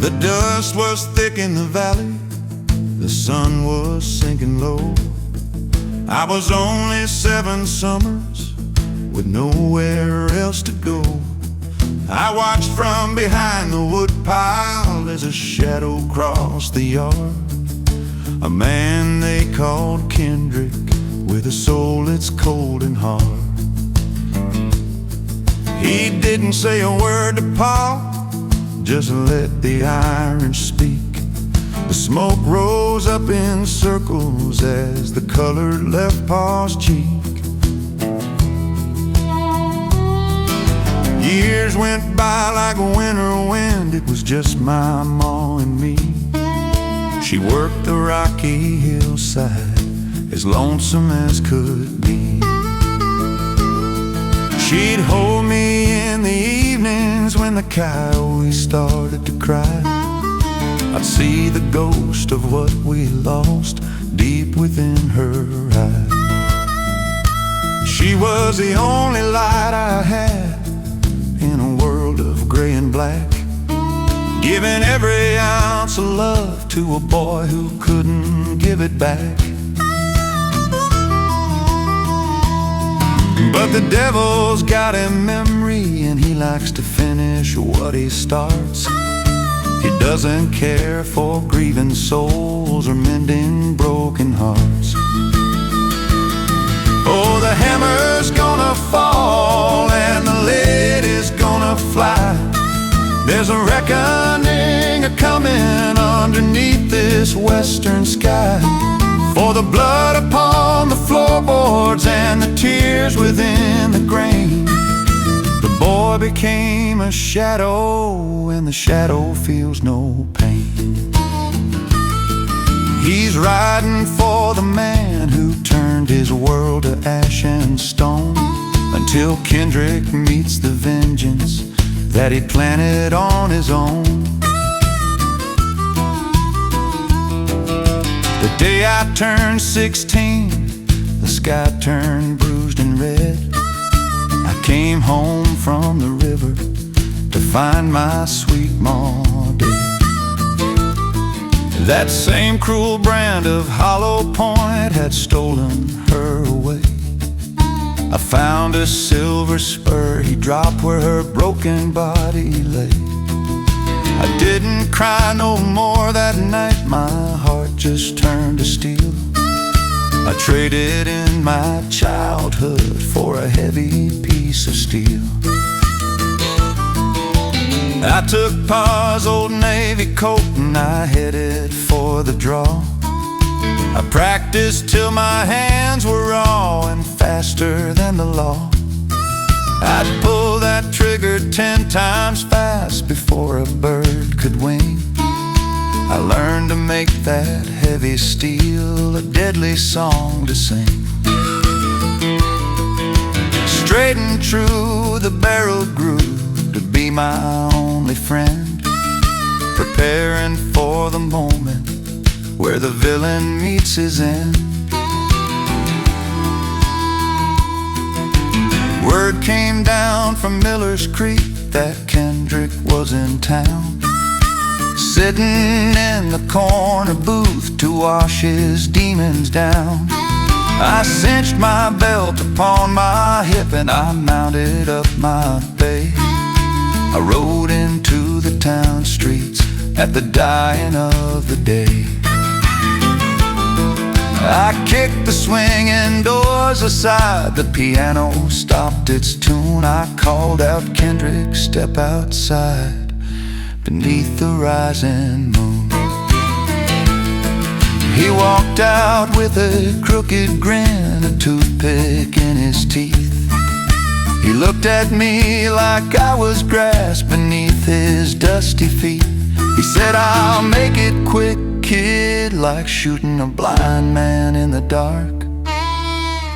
The dust was thick in the valley, the sun was sinking low. I was only 7 summers with nowhere else to go. I watched from behind the woodpile as a shadow crossed the yard. A man they called Kendrick, with a soul that's cold and hard. He didn't say a word to Pa, just let the iron speak. The smoke rose up in circles as the color left Pa's cheek. Years went by like a winter wind, it was just my ma and me. She worked the rocky hillside, as lonesome as could be. She'd hold me in the evenings when the coyotes started to cry. I'd see the ghost of what we lost deep within her eyes. She was the only light I had in a world of gray and black, giving every ounce of love to a boy who couldn't give it back. But the devil's got a memory, and he likes to finish what he starts. He doesn't care for grieving souls or mending broken hearts. Oh, the hammer's gonna fall and the lid is gonna fly. There's a reckoning a-coming underneath this western sky. For the blood upon the floorboards and the tears within the grain, the boy became a shadow, and the shadow feels no pain. He's riding for the man who turned his world to ash and stone, until Kendrick meets the vengeance that he planted on his own. The day I turned 16, the sky turned bruised and red. I came home from the river to find my sweet ma dead. That same cruel brand of hollow point had stolen her away. I found a silver spur he dropped where her broken body lay. I didn't cry no more that night, my heart just turned to steel. I traded in my childhood for a heavy piece of steel. I took Pa's old navy coat and I headed for the draw. I practiced till my hands were raw and faster than the law. I'd pull that trigger 10 times fast before a bird could wing. I learned to make that heavy steel a deadly song to sing. Straight and true the barrel grew to be my only friend, preparing for the moment where the villain meets his end. Word came down from Miller's Creek that Kendrick was in town, sitting in the corner booth to wash his demons down. I cinched my belt upon my hip and I mounted up my bay. I rode into the town streets at the dying of the day. I kicked the swinging doors aside, the piano stopped its tune. I called out, Kendrick, step outside beneath the rising moon. He walked out with a crooked grin, a toothpick in his teeth. He looked at me like I was grass beneath his dusty feet. He said, I'll make it quick, kid, like shooting a blind man in the dark.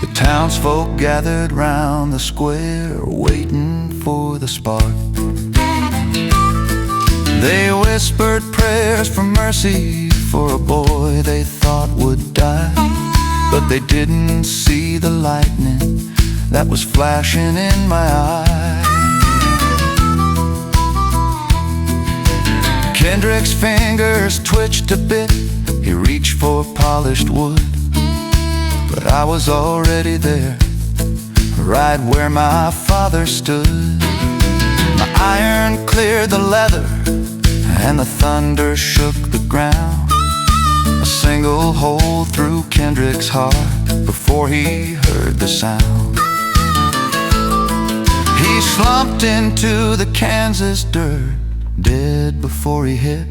The townsfolk gathered round the square, waiting for the spark. They whispered prayers for mercy for a boy they thought would die, but they didn't see the lightning that was flashing in my eye. Kendrick's fingers twitched a bit. He reached for polished wood, but I was already there, right where my father stood. My iron cleared the leather, and the thunder shook the ground. A single hole through Kendrick's heart before he heard the sound. He slumped into the Kansas dirt, dead before he hit.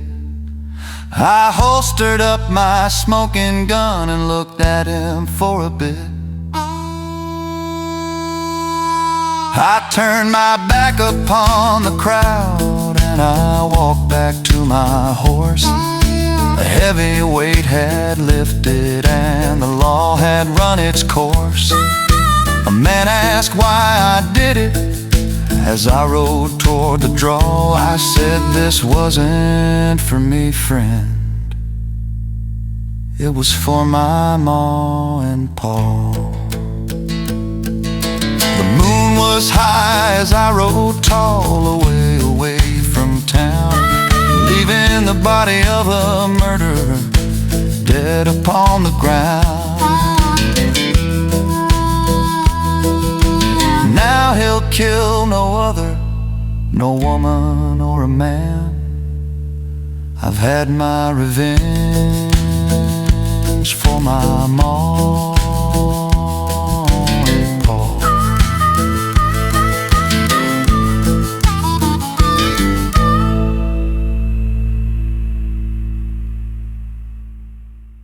I holstered up my smoking gun and looked at him for a bit. I turned my back upon the crowd and I walked back to my horse. The heavy weight had lifted and the law had run its course. A man asked why I did it. As I rode toward the draw, I said, "This wasn't for me, friend. It was for my ma and pa." The moon was high as I rode tall away from town, leaving the body of a murderer dead upon the ground. Now he'll kill no other, no woman or a man. I've had my revenge for my ma.